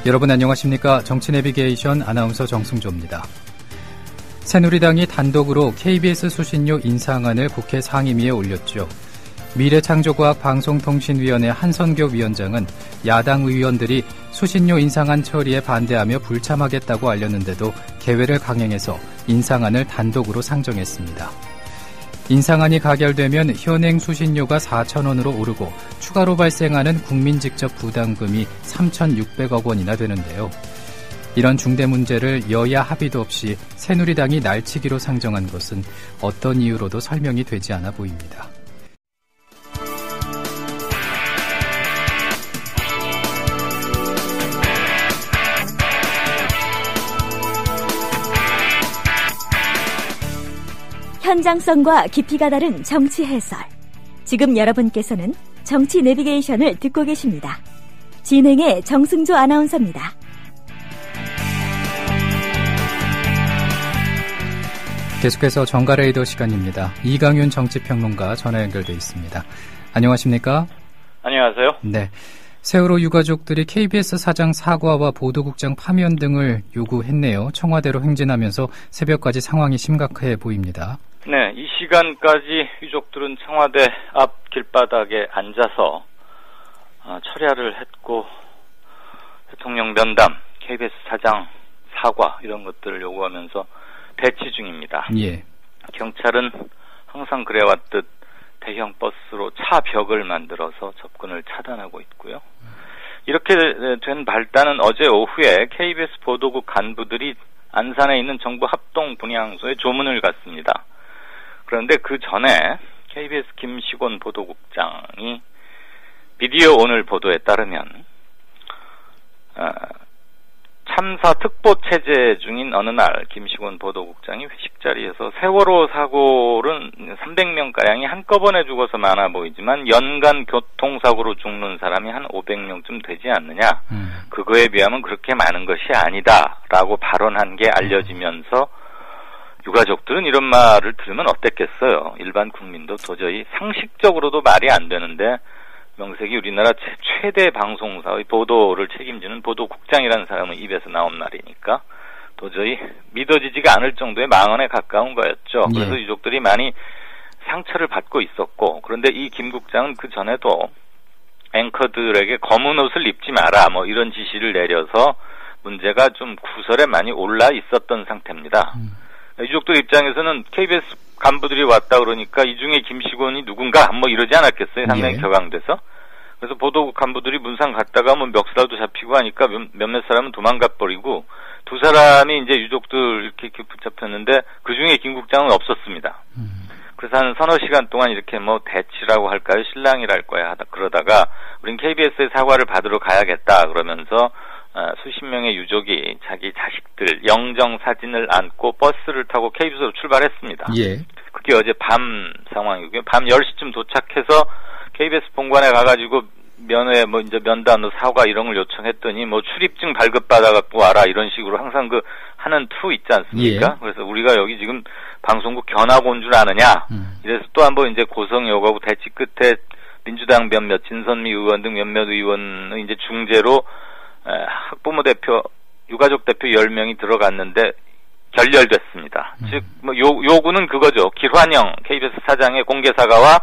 여러분 안녕하십니까? 정치내비게이션 아나운서 정승조입니다. 새누리당이 단독으로 KBS 수신료 인상안을 국회 상임위에 올렸죠. 미래창조과학방송통신위원회 한선교 위원장은 야당 의원들이 수신료 인상안 처리에 반대하며 불참하겠다고 알렸는데도 개회를 강행해서 인상안을 단독으로 상정했습니다. 인상안이 가결되면 현행 수신료가 4,000원으로 오르고 추가로 발생하는 국민 직접 부담금이 3,600억 원이나 되는데요. 이런 중대 문제를 여야 합의도 없이 새누리당이 날치기로 상정한 것은 어떤 이유로도 설명이 되지 않아 보입니다. 현장성과 깊이가 다른 정치 해설. 지금 여러분께서는 정치 내비게이션을 듣고 계십니다. 진행의 정승조 아나운서입니다. 계속해서 정가레이더 시간입니다. 이강윤 정치평론가 전화 연결돼 있습니다. 안녕하십니까? 안녕하세요. 네. 세월호 유가족들이 KBS 사장 사과와 보도국장 파면 등을 요구했네요. 청와대로 행진하면서 새벽까지 상황이 심각해 보입니다. 네, 이 시간까지 유족들은 청와대 앞 길바닥에 앉아서 철야를 했고 대통령 면담, KBS 사장 사과 이런 것들을 요구하면서 대치 중입니다. 예. 경찰은 항상 그래왔듯 대형 버스로 차 벽을 만들어서 접근을 차단하고 있고요. 이렇게 된 발단은 어제 오후에 KBS 보도국 간부들이 안산에 있는 정부 합동 분향소에 조문을 갔습니다. 그런데 그 전에 KBS 김시곤 보도국장이 미디어 오늘 보도에 따르면 참사 특보 체제 중인 어느 날 김시곤 보도국장이 회식 자리에서 세월호 사고는 300명가량이 한꺼번에 죽어서 많아 보이지만 연간 교통사고로 죽는 사람이 한 500명쯤 되지 않느냐. 그거에 비하면 그렇게 많은 것이 아니다라고 발언한 게 알려지면서 유가족들은 이런 말을 들으면 어땠겠어요. 일반 국민도 도저히 상식적으로도 말이 안 되는데 명색이 우리나라 최대 방송사의 보도를 책임지는 보도국장이라는 사람의 입에서 나온 말이니까 도저히 믿어지지가 않을 정도의 망언에 가까운 거였죠. 예. 그래서 유족들이 많이 상처를 받고 있었고, 그런데 이 김 국장은 그 전에도 앵커들에게 검은 옷을 입지 마라 뭐 이런 지시를 내려서 문제가 좀 구설에 많이 올라 있었던 상태입니다. 유족들 입장에서는 KBS 간부들이 왔다 그러니까 이 중에 김시곤이 누군가 뭐 이러지 않았겠어요. 상당히 예. 격앙돼서. 그래서 보도국 간부들이 문상 갔다가 뭐 멱살도 잡히고 하니까 몇몇 사람은 도망가 버리고 두 사람이 이제 유족들 이렇게 붙잡혔는데 그 중에 김 국장은 없었습니다. 그래서 한 서너 시간 동안 이렇게 뭐 대치라고 할까요? 실랑이랄까요? 하다 그러다가 우린 KBS의 사과를 받으러 가야겠다 그러면서 수십 명의 유족이 자기 자식들 영정 사진을 안고 버스를 타고 KBS로 출발했습니다. 예. 그게 어제 밤 상황이고요. 밤 10시쯤 도착해서 KBS 본관에 가가지고 면회 뭐 이제 면담 사과 이런 걸 요청했더니 뭐 출입증 발급받아 갖고 와라 이런 식으로 항상 그 하는 투 있지 않습니까? 예. 그래서 우리가 여기 지금 방송국 견학 온 줄 아느냐? 이래서 또 한 번 이제 고성 요구하고 대치 끝에 민주당 몇몇 진선미 의원 등 몇몇 의원의 이제 중재로 학부모 대표, 유가족 대표 10명이 들어갔는데 결렬됐습니다. 즉, 뭐 요구는 그거죠. 길환영 KBS 사장의 공개 사과와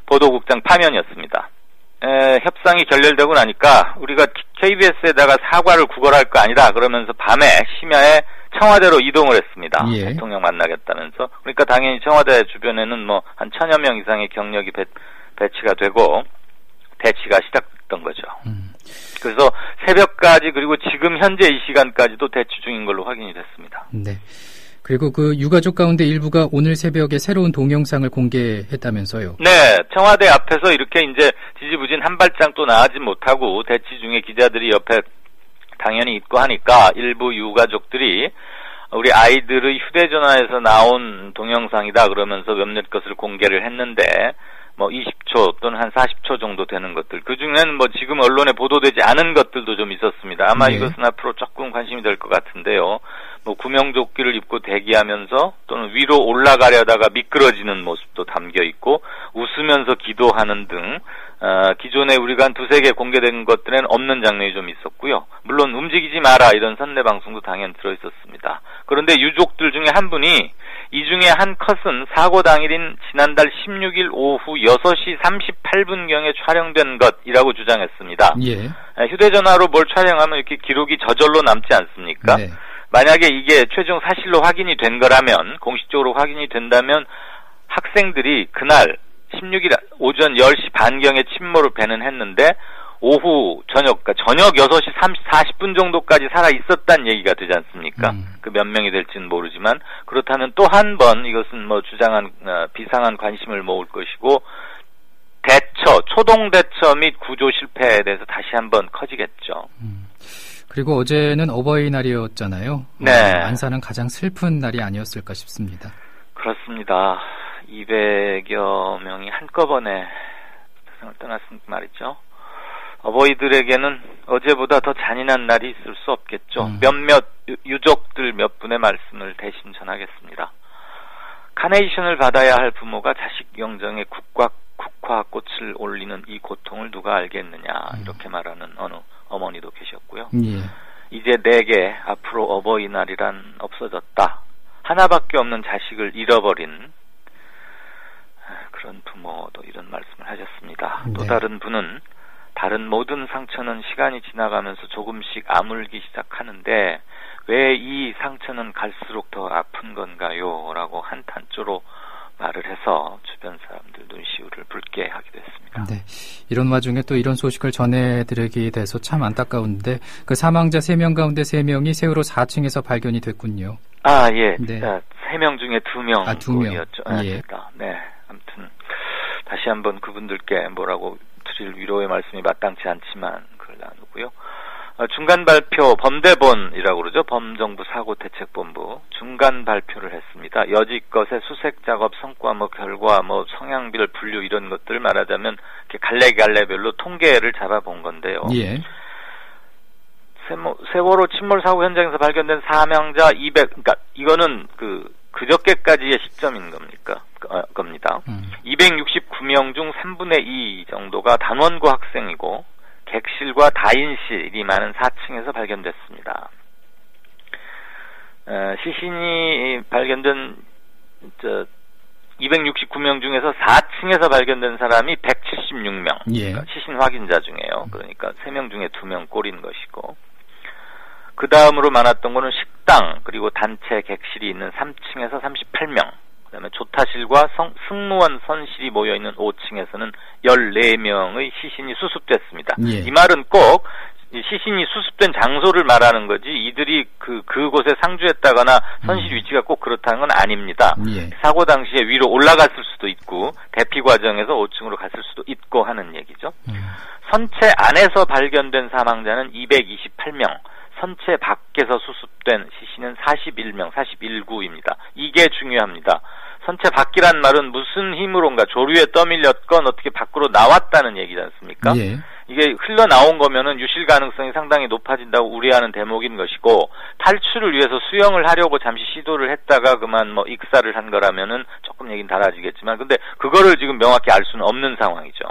보도국장 파면이었습니다. 협상이 결렬되고 나니까 우리가 KBS에다가 사과를 구걸할 거 아니다. 그러면서 밤에 심야에 청와대로 이동을 했습니다. 예. 대통령 만나겠다면서. 그러니까 당연히 청와대 주변에는 뭐 한 1,000여 명 이상의 경력이 배치가 되고 대치가 시작됐던 거죠. 그래서 새벽까지 그리고 지금 현재 이 시간까지도 대치 중인 걸로 확인이 됐습니다. 네. 그리고 그 유가족 가운데 일부가 오늘 새벽에 새로운 동영상을 공개했다면서요. 네, 청와대 앞에서 이렇게 이제 지지부진 한 발짝 또 나가지 못하고 대치 중에 기자들이 옆에 당연히 있고 하니까 일부 유가족들이 우리 아이들의 휴대전화에서 나온 동영상이다 그러면서 몇몇 것을 공개를 했는데 뭐 20초 또는 한 40초 정도 되는 것들. 그중에는 뭐 지금 언론에 보도되지 않은 것들도 좀 있었습니다. 아마 네. 이것은 앞으로 조금 관심이 될 것 같은데요. 뭐 구명조끼를 입고 대기하면서 또는 위로 올라가려다가 미끄러지는 모습도 담겨 있고 웃으면서 기도하는 등 기존에 우리가 한 두세 개 공개된 것들에는 없는 장면이 좀 있었고요. 물론 움직이지 마라 이런 선례 방송도 당연히 들어있었습니다. 그런데 유족들 중에 한 분이 이 중에 한 컷은 사고 당일인 지난달 16일 오후 6시 38분경에 촬영된 것이라고 주장했습니다. 예. 휴대전화로 뭘 촬영하면 이렇게 기록이 저절로 남지 않습니까? 네. 만약에 이게 최종 사실로 확인이 된 거라면, 공식적으로 확인이 된다면 학생들이 그날 16일 오전 10시 반경에 침몰을 배는 했는데 오후 그러니까 저녁 6시 40분 정도까지 살아 있었다는 얘기가 되지 않습니까? 그 몇 명이 될지는 모르지만, 그렇다면 또 한 번 이것은 뭐 주장한 비상한 관심을 모을 것이고, 초동 대처 및 구조 실패에 대해서 다시 한번 커지겠죠. 그리고 어제는 어버이날이었잖아요. 네. 안산은 가장 슬픈 날이 아니었을까 싶습니다. 그렇습니다. 200여 명이 한꺼번에 세상을 떠났으니까 말이죠. 어버이들에게는 어제보다 더 잔인한 날이 있을 수 없겠죠. 몇몇 유족들 몇 분의 말씀을 대신 전하겠습니다. 카네이션을 받아야 할 부모가 자식 영정에 국화꽃을 올리는 이 고통을 누가 알겠느냐, 이렇게 말하는 어느 어머니도 계셨고요. 예. 이제 내게 앞으로 어버이날이란 없어졌다. 하나밖에 없는 자식을 잃어버린 그런 부모도 이런 말씀을 하셨습니다. 네. 또 다른 분은 다른 모든 상처는 시간이 지나가면서 조금씩 아물기 시작하는데 왜 이 상처는 갈수록 더 아픈 건가요? 라고 한탄조로 말을 해서 주변 사람들 눈시울을 붉게 하기도 했습니다. 네. 이런 와중에 또 이런 소식을 전해드리게 돼서 참 안타까운데, 그 사망자 3명 가운데 3명이 세월호 4층에서 발견이 됐군요. 아, 예. 네. 3명 중에 2명. 2명. 예. 네. 아무튼 다시 한번 그분들께 뭐라고 드릴 위로의 말씀이 마땅치 않지만 그걸 나누고요. 중간 발표, 범대본이라고 그러죠. 범정부 사고대책본부 중간 발표를 했습니다. 여지껏의 수색 작업 성과, 결과, 성향별 분류 이런 것들을 말하자면 이렇게 갈래별로 통계를 잡아본 건데요. 예. 세월호 침몰 사고 현장에서 발견된 사망자 200, 이거는 그저께까지의 시점인 겁니다. 269명 중 3분의 2 정도가 단원고 학생이고, 객실과 다인실이 많은 4층에서 발견됐습니다. 시신이 발견된 269명 중에서 4층에서 발견된 사람이 176명. 예. 그러니까 시신 확인자 중에요. 그러니까 3명 중에 2명 꼴인 것이고, 그 다음으로 많았던 거는 식당, 그리고 단체 객실이 있는 3층에서 38명, 그 다음에 조타실과 승무원 선실이 모여있는 5층에서는 14명의 시신이 수습됐습니다. 예. 이 말은 꼭 시신이 수습된 장소를 말하는 거지, 이들이 그곳에 상주했다거나 선실 위치가 꼭 그렇다는 건 아닙니다. 예. 사고 당시에 위로 올라갔을 수도 있고, 대피 과정에서 5층으로 갔을 수도 있고 하는 얘기죠. 선체 안에서 발견된 사망자는 228명, 선체 밖에서 수습된 시신은 41명, 41구입니다. 이게 중요합니다. 선체 밖이란 말은 무슨 힘으로인가, 조류에 떠밀렸건 어떻게 밖으로 나왔다는 얘기지 않습니까? 예. 이게 흘러나온 거면은 유실 가능성이 상당히 높아진다고 우려하는 대목인 것이고, 탈출을 위해서 수영을 하려고 잠시 시도를 했다가 그만 익사를 한 거라면은 조금 얘기는 달라지겠지만, 근데 그거를 지금 명확히 알 수는 없는 상황이죠.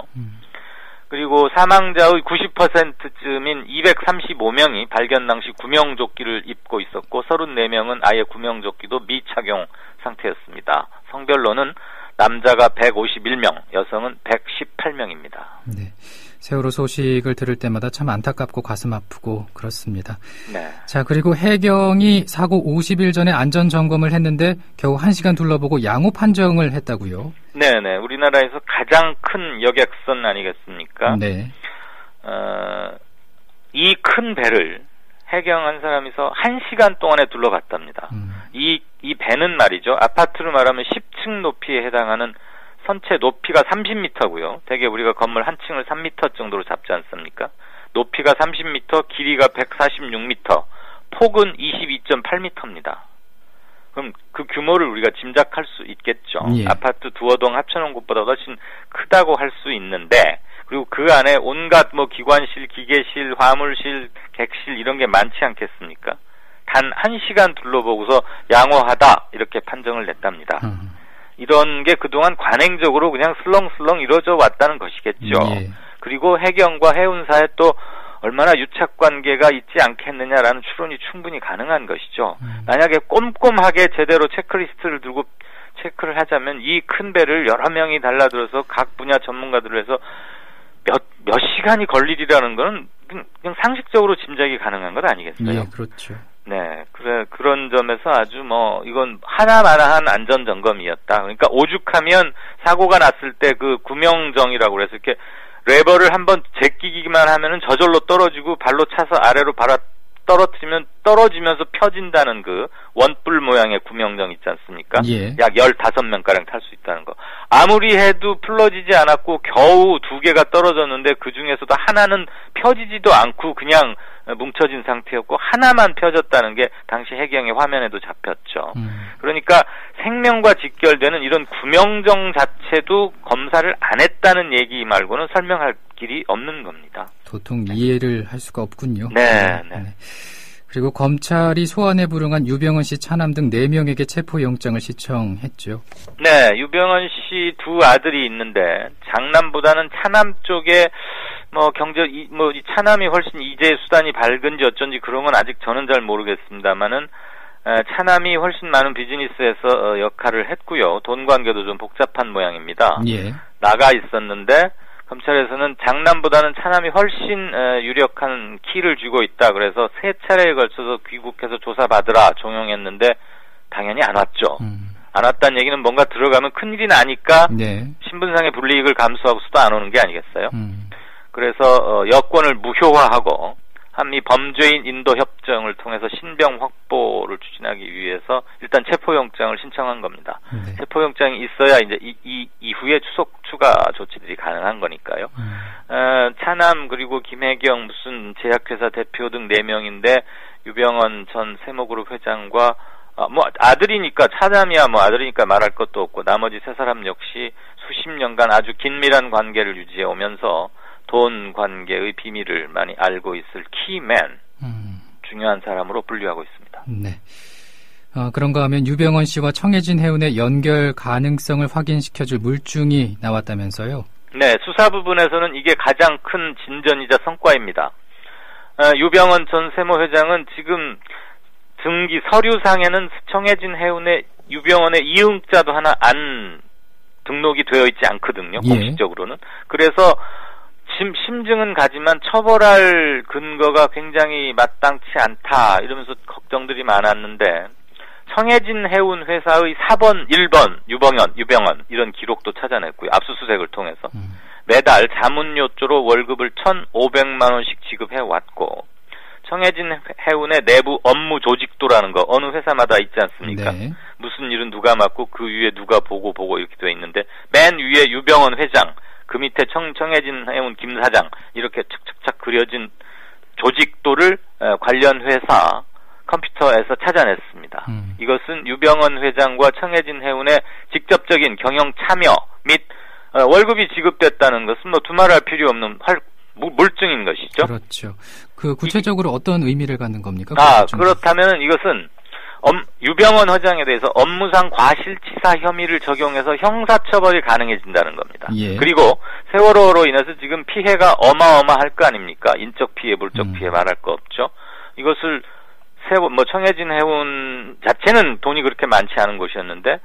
그리고 사망자의 90%쯤인 235명이 발견 당시 구명조끼를 입고 있었고, 34명은 아예 구명조끼도 미착용 상태였습니다. 성별로는 남자가 151명, 여성은 118명입니다. 네. 세월호 소식을 들을 때마다 참 안타깝고 가슴 아프고 그렇습니다. 네. 자, 그리고 해경이 사고 50일 전에 안전점검을 했는데 겨우 1시간 둘러보고 양호 판정을 했다고요? 네네. 우리나라에서 가장 큰 여객선 아니겠습니까? 네. 이 큰 배를 해경한 사람이서 1시간 동안에 둘러봤답니다. 이 배는 말이죠. 아파트로 말하면 10층 높이에 해당하는 선체 높이가 30m고요. 대개 우리가 건물 한 층을 3m 정도로 잡지 않습니까? 높이가 30m, 길이가 146m, 폭은 22.8m입니다. 그럼 그 규모를 우리가 짐작할 수 있겠죠. 예. 아파트 두어 동 합쳐놓은 곳보다 훨씬 크다고 할 수 있는데, 그리고 그 안에 온갖 기관실, 기계실, 화물실, 객실 이런 게 많지 않겠습니까? 단 1시간 둘러보고서 양호하다 이렇게 판정을 냈답니다. 이 이런 게 그동안 관행적으로 그냥 슬렁슬렁 이루어져 왔다는 것이겠죠. 예. 그리고 해경과 해운사에 또 얼마나 유착관계가 있지 않겠느냐라는 추론이 충분히 가능한 것이죠. 만약에 꼼꼼하게 제대로 체크리스트를 들고 체크를 하자면 이 큰 배를 여러 명이 달라들어서 각 분야 전문가들을 해서 몇 시간이 걸리리라는 거는 그냥 상식적으로 짐작이 가능한 것 아니겠어요? 예, 그렇죠. 네, 그런 점에서 아주 이건 하나마나한 안전점검이었다. 그러니까 오죽하면 사고가 났을 때 그 구명정이라고 그래서 이렇게 레버를 한번 제끼기만 하면은 저절로 떨어지고 발로 차서 아래로 떨어뜨리면 떨어지면서 펴진다는 그 원뿔 모양의 구명정 있지 않습니까? 예. 약 15명가량 탈 수 있다는 거. 아무리 해도 풀러지지 않았고 겨우 2개가 떨어졌는데 그 중에서도 하나는 펴지지도 않고 그냥 뭉쳐진 상태였고 하나만 펴졌다는 게 당시 해경의 화면에도 잡혔죠. 그러니까 생명과 직결되는 이런 구명정 자체도 검사를 안 했다는 얘기 말고는 설명할 길이 없는 겁니다. 도통 이해를 할 수가 없군요. 네. 그리고 검찰이 소환에 불응한 유병헌 씨 차남 등 4명에게 체포영장을 신청했죠. 네, 유병헌 씨 두 아들이 있는데 장남보다는 차남 쪽에 이 차남이 훨씬 이재 수단이 밝은지 어쩐지 그런 건 아직 저는 잘 모르겠습니다만은 차남이 훨씬 많은 비즈니스에서 역할을 했고요. 돈 관계도 좀 복잡한 모양입니다. 예. 나가 있었는데 검찰에서는 장남보다는 차남이 훨씬 유력한 키를 쥐고 있다. 그래서 3차례에 걸쳐서 귀국해서 조사받으라 종용했는데 당연히 안 왔죠. 안 왔다는 얘기는 뭔가 들어가면 큰일이 나니까 네. 신분상의 불이익을 감수하고서도 안 오는 게 아니겠어요? 그래서 여권을 무효화하고 한미 범죄인 인도 협정을 통해서 신병 확보를 추진하기 위해서 일단 체포영장을 신청한 겁니다. 네. 체포영장이 있어야 이제 이후에 추가 조치들이 가능한 거니까요. 차남 그리고 김혜경 무슨 제약회사 대표 등 4명인데 유병헌 전 세모그룹 회장과 아들이니까 차남이야 아들이니까 말할 것도 없고 나머지 3사람 역시 수십 년간 아주 긴밀한 관계를 유지해 오면서 돈 관계의 비밀을 많이 알고 있을 키맨, 중요한 사람으로 분류하고 있습니다. 네. 그런가 하면 유병헌 씨와 청해진 해운의 연결 가능성을 확인시켜줄 물증이 나왔다면서요? 네, 수사 부분에서는 이게 가장 큰 진전이자 성과입니다. 유병헌 전 세모 회장은 지금 등기 서류상에는 청해진 해운의 유병헌의 이응자도 하나 안 등록이 되어 있지 않거든요. 공식적으로는. 예. 그래서 심증은 가지만 처벌할 근거가 굉장히 마땅치 않다 이러면서 걱정들이 많았는데 청해진 해운 회사의 4번, 1번 유병헌 이런 기록도 찾아냈고요. 압수수색을 통해서 매달 자문요조로 월급을 1,500만 원씩 지급해왔고 청해진 해운의 내부 업무 조직도라는 거 어느 회사마다 있지 않습니까? 네. 무슨 일은 누가 맡고 그 위에 누가 보고 이렇게 돼 있는데 맨 위에 유병헌 회장 그 밑에 청해진 해운 김 사장 이렇게 착착착 그려진 조직도를 관련 회사 컴퓨터에서 찾아냈습니다. 이것은 유병헌 회장과 청해진 해운의 직접적인 경영 참여 및 월급이 지급됐다는 것은 두말할 필요 없는 물증인 것이죠. 그렇죠. 그 구체적으로 어떤 의미를 갖는 겁니까? 그렇다면 이것은 유병헌 회장에 대해서 업무상 과실치사 혐의를 적용해서 형사처벌이 가능해진다는 겁니다. 예. 그리고 세월호로 인해서 지금 피해가 어마어마할 거 아닙니까? 인적 피해, 물적 피해 말할 거 없죠. 이것을 청해진 해운 자체는 돈이 그렇게 많지 않은 곳이었는데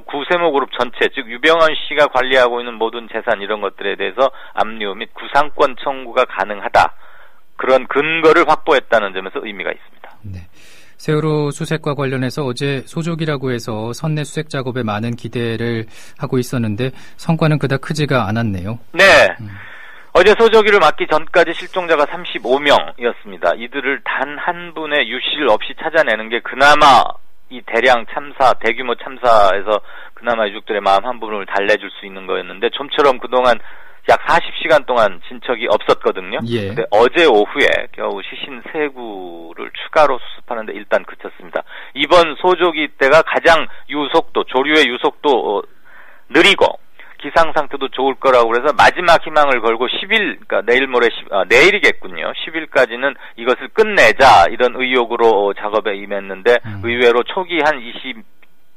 구세모그룹 전체 즉 유병헌 씨가 관리하고 있는 모든 재산 이런 것들에 대해서 압류 및 구상권 청구가 가능하다. 그런 근거를 확보했다는 점에서 의미가 있습니다. 네. 세월호 수색과 관련해서 어제 소족이라고 해서 선내 수색 작업에 많은 기대를 하고 있었는데 성과는 그닥 크지가 않았네요. 네. 어제 소저기를 맞기 전까지 실종자가 35명이었습니다. 이들을 단 한 분의 유실 없이 찾아내는 게 그나마 이 대규모 참사에서 그나마 유족들의 마음 한 부분을 달래줄 수 있는 거였는데 좀처럼 그동안 약 40시간 동안 진척이 없었거든요. 예. 근데 어제 오후에 겨우 시신 3구를 추가로 수습하는데 일단 그쳤습니다. 이번 소조기 때가 가장 조류의 유속도 느리고 기상 상태도 좋을 거라고 그래서 마지막 희망을 걸고 10일, 그러니까 내일이겠군요. 10일까지는 이것을 끝내자 이런 의욕으로 작업에 임했는데 의외로 초기 한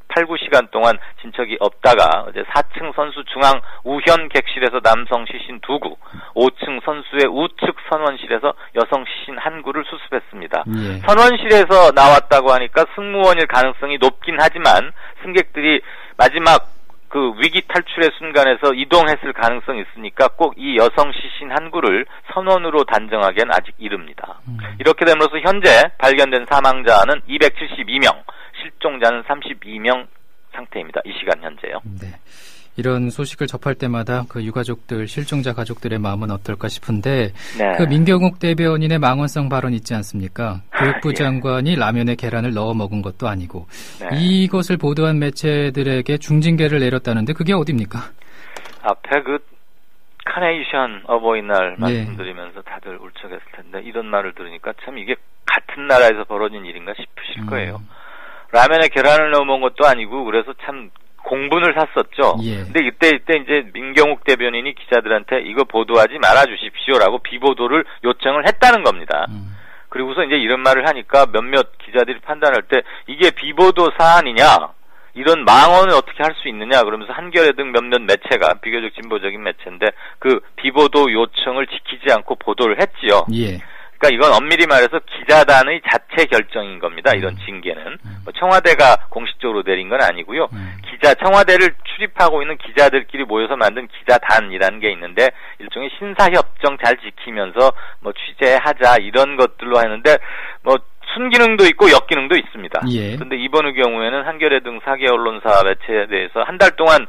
8, 9시간 동안 진척이 없다가 어제 4층 선수 중앙 우현 객실에서 남성 시신 2구, 5층 선수의 우측 선원실에서 여성 시신 1구를 수습했습니다. 예. 선원실에서 나왔다고 하니까 승무원일 가능성이 높긴 하지만 승객들이 마지막 그 위기 탈출의 순간에서 이동했을 가능성이 있으니까 꼭 이 여성 시신 1구를 선원으로 단정하기엔 아직 이릅니다. 이렇게 됨으로써 현재 발견된 사망자는 272명, 실종자는 32명 상태입니다. 이 시간 현재요. 네. 이런 소식을 접할 때마다 그 유가족들, 실종자 가족들의 마음은 어떨까 싶은데 네. 그 민경욱 대변인의 망언성 발언 있지 않습니까? 교육부 예. 장관이 라면에 계란을 넣어 먹은 것도 아니고 네. 이것을 보도한 매체들에게 중징계를 내렸다는데 그게 어딥니까? 앞에 그 카네이션 어버이날 네. 말씀드리면서 다들 울적했을 텐데 이런 말을 들으니까 참 이게 같은 나라에서 벌어진 일인가 싶으실 거예요. 라면에 계란을 넣어 먹은 것도 아니고 그래서 참 공분을 샀었죠. 예. 근데 이때 이제 민경욱 대변인이 기자들한테 이거 보도하지 말아 주십시오라고 비보도를 요청을 했다는 겁니다. 그리고서 이제 이런 말을 하니까 몇몇 기자들이 판단할 때 이게 비보도 사안이냐, 이런 망언을 어떻게 할 수 있느냐 그러면서 한겨레 등 몇몇 매체가 비교적 진보적인 매체인데 그 비보도 요청을 지키지 않고 보도를 했지요. 예. 그러니까 이건 엄밀히 말해서 기자단의 자체 결정인 겁니다. 이런 징계는 뭐 청와대가 공식적으로 내린 건 아니고요. 청와대를 출입하고 있는 기자들끼리 모여서 만든 기자단이라는 게 있는데 일종의 신사협정 잘 지키면서 뭐 취재하자 이런 것들로 하는데 뭐 순기능도 있고 역기능도 있습니다. 예. 그런데 이번의 경우에는 한겨레 등 4개 언론사 매체에 대해서 한 달 동안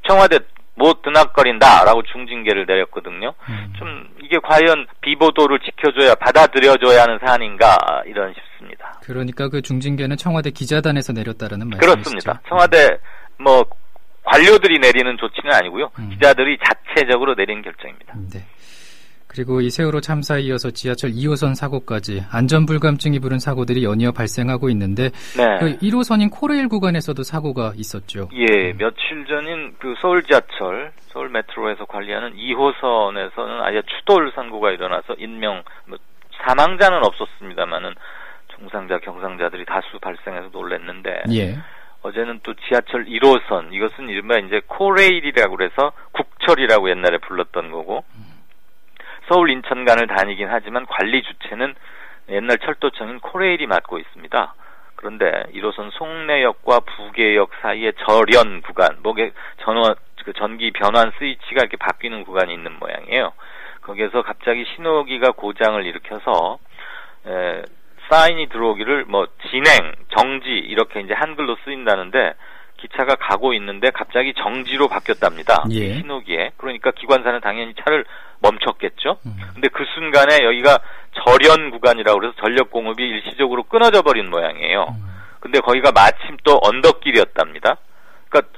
청와대 못 드나거린다라고 중징계를 내렸거든요. 좀 이게 과연 비보도를 지켜줘야 받아들여줘야 하는 사안인가 이런 싶습니다. 그러니까 그 중징계는 청와대 기자단에서 내렸다라는 말씀이시죠? 그렇습니다. 청와대 뭐 관료들이 내리는 조치는 아니고요. 기자들이 자체적으로 내린 결정입니다. 네. 그리고 이 세월호 참사에 이어서 지하철 2호선 사고까지 안전불감증이 부른 사고들이 연이어 발생하고 있는데 네. 그 1호선인 코레일 구간에서도 사고가 있었죠. 예, 며칠 전인 그 서울 지하철, 서울 메트로에서 관리하는 2호선에서는 아예 추돌 사고가 일어나서 사망자는 없었습니다만은 중상자, 경상자들이 다수 발생해서 놀랐는데 예. 어제는 또 지하철 1호선, 이것은 이른바 이제 코레일이라고 그래서 국철이라고 옛날에 불렀던 거고 서울 인천 간을 다니긴 하지만 관리 주체는 옛날 철도청인 코레일이 맡고 있습니다. 그런데 1호선 송내역과 부계역 사이의 절연 구간, 전기 변환 스위치가 이렇게 바뀌는 구간이 있는 모양이에요. 거기에서 갑자기 신호기가 고장을 일으켜서 사인이 들어오기를 진행, 정지 이렇게 이제 한글로 쓰인다는데 기차가 가고 있는데 갑자기 정지로 바뀌었답니다. 예. 신호기에. 그러니까 기관사는 당연히 차를 멈췄겠죠. 근데 그 순간에 여기가 절연 구간이라고 그래서 전력 공급이 일시적으로 끊어져 버린 모양이에요. 근데 거기가 마침 또 언덕길이었답니다. 그러니까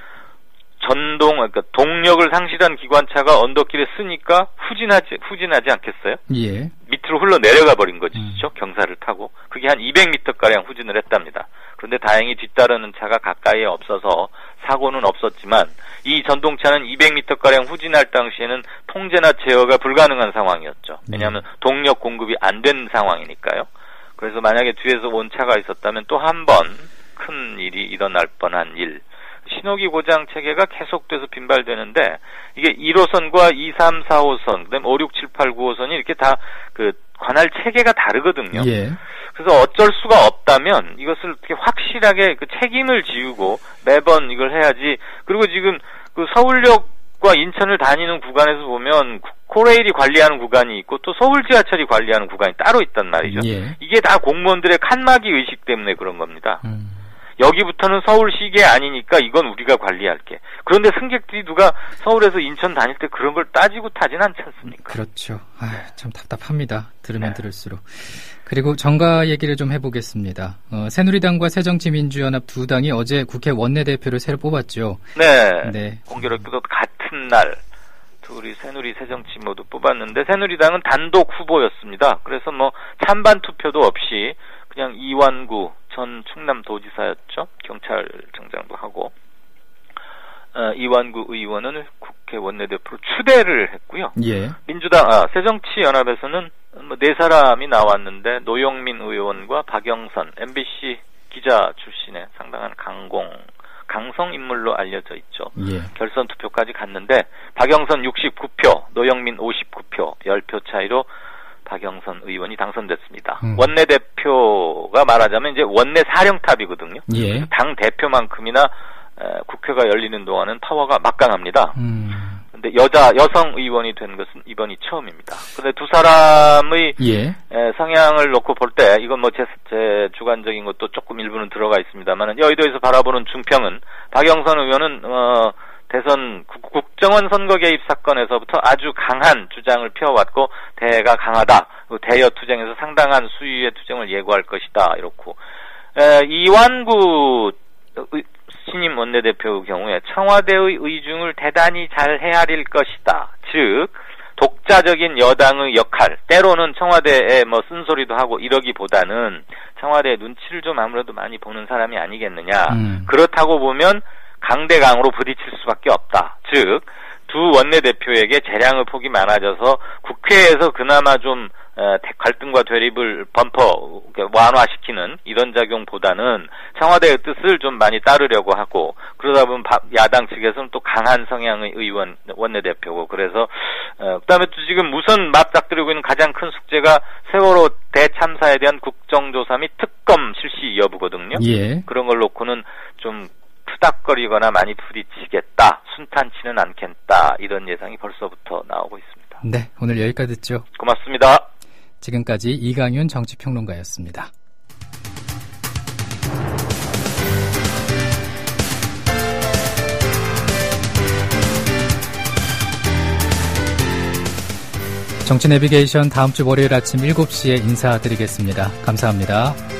동력을 상실한 기관차가 언덕길에 쓰니까 후진하지 않겠어요? 예. 밑으로 흘러 내려가 버린 것이죠. 경사를 타고. 그게 한 200m가량 후진을 했답니다. 그런데 다행히 뒤따르는 차가 가까이에 없어서 사고는 없었지만 이 전동차는 200m가량 후진할 당시에는 통제나 제어가 불가능한 상황이었죠. 왜냐하면 동력 공급이 안 된 상황이니까요. 그래서 만약에 뒤에서 온 차가 있었다면 또 한 번 큰 일이 일어날 뻔한 일. 신호기 고장 체계가 계속돼서 빈발되는데 이게 1호선과 2, 3, 4호선, 그다음에 5, 6, 7, 8, 9호선이 이렇게 다 그 관할 체계가 다르거든요. 예. 그래서 어쩔 수가 없다면 이것을 어떻게 확실하게 그 책임을 지우고 매번 이걸 해야지. 그리고 지금 그 서울역과 인천을 다니는 구간에서 보면 코레일이 관리하는 구간이 있고 또 서울 지하철이 관리하는 구간이 따로 있단 말이죠. 예. 이게 다 공무원들의 칸막이 의식 때문에 그런 겁니다. 여기부터는 서울시계 아니니까 이건 우리가 관리할게. 그런데 승객들이 누가 서울에서 인천 다닐 때 그런 걸 따지고 타진 않지 않습니까? 그렇죠. 참 답답합니다. 들으면 들을수록. 그리고 정가 얘기를 좀 해보겠습니다. 새누리당과 새정치민주연합 두 당이 어제 국회 원내대표를 새로 뽑았죠. 네. 공교롭게도 같은 날 둘이 새누리 새정치 모두 뽑았는데 새누리당은 단독 후보였습니다. 그래서 찬반 투표도 없이 그냥 이완구 전 충남도지사였죠. 경찰청장도 하고 이완구 의원은 국회 원내대표로 추대를 했고요. 예. 민주당 새정치연합에서는 네 사람이 나왔는데 노영민 의원과 박영선 MBC 기자 출신의 상당한 강성 인물로 알려져 있죠. 예. 결선 투표까지 갔는데 박영선 69표, 노영민 59표, 10표 차이로 박영선 의원이 당선됐습니다. 원내대표가 말하자면 이제 원내 사령탑이거든요. 예. 당 대표만큼이나 국회가 열리는 동안은 파워가 막강합니다. 근데 여성 의원이 된 것은 이번이 처음입니다. 근데 두 사람의 예. 성향을 놓고 볼 때 이건 뭐 제 주관적인 것도 조금 일부는 들어가 있습니다만 여의도에서 바라보는 중평은 박영선 의원은 대선 국정원 선거 개입 사건에서부터 아주 강한 주장을 펴왔고 대가 강하다. 대여 투쟁에서 상당한 수위의 투쟁을 예고할 것이다. 이렇고 이완구 신임 원내대표의 경우에 청와대의 의중을 대단히 잘 헤아릴 것이다. 즉 독자적인 여당의 역할, 때로는 청와대에 뭐 쓴소리도 하고 이러기보다는 청와대의 눈치를 좀 아무래도 많이 보는 사람이 아니겠느냐. 그렇다고 보면 강대강으로 부딪힐 수밖에 없다. 즉 두 원내대표에게 재량의 폭이 많아져서 국회에서 그나마 좀 갈등과 대립을 완화시키는 이런 작용보다는 청와대의 뜻을 좀 많이 따르려고 하고 그러다 보면 야당 측에서는 또 강한 성향의 의원 원내대표고 그래서 그다음에 또 지금 우선 맞닥뜨리고 있는 가장 큰 숙제가 세월호 대참사에 대한 국정조사 및 특검 실시 여부거든요. 예. 그런 걸 놓고는 좀 투닥거리거나 많이 부딪히겠다, 순탄치는 않겠다 이런 예상이 벌써부터 나오고 있습니다. 네, 오늘 여기까지 듣죠. 고맙습니다. 지금까지 이강윤 정치평론가였습니다. 정치 내비게이션 다음 주 월요일 아침 7시에 인사드리겠습니다. 감사합니다.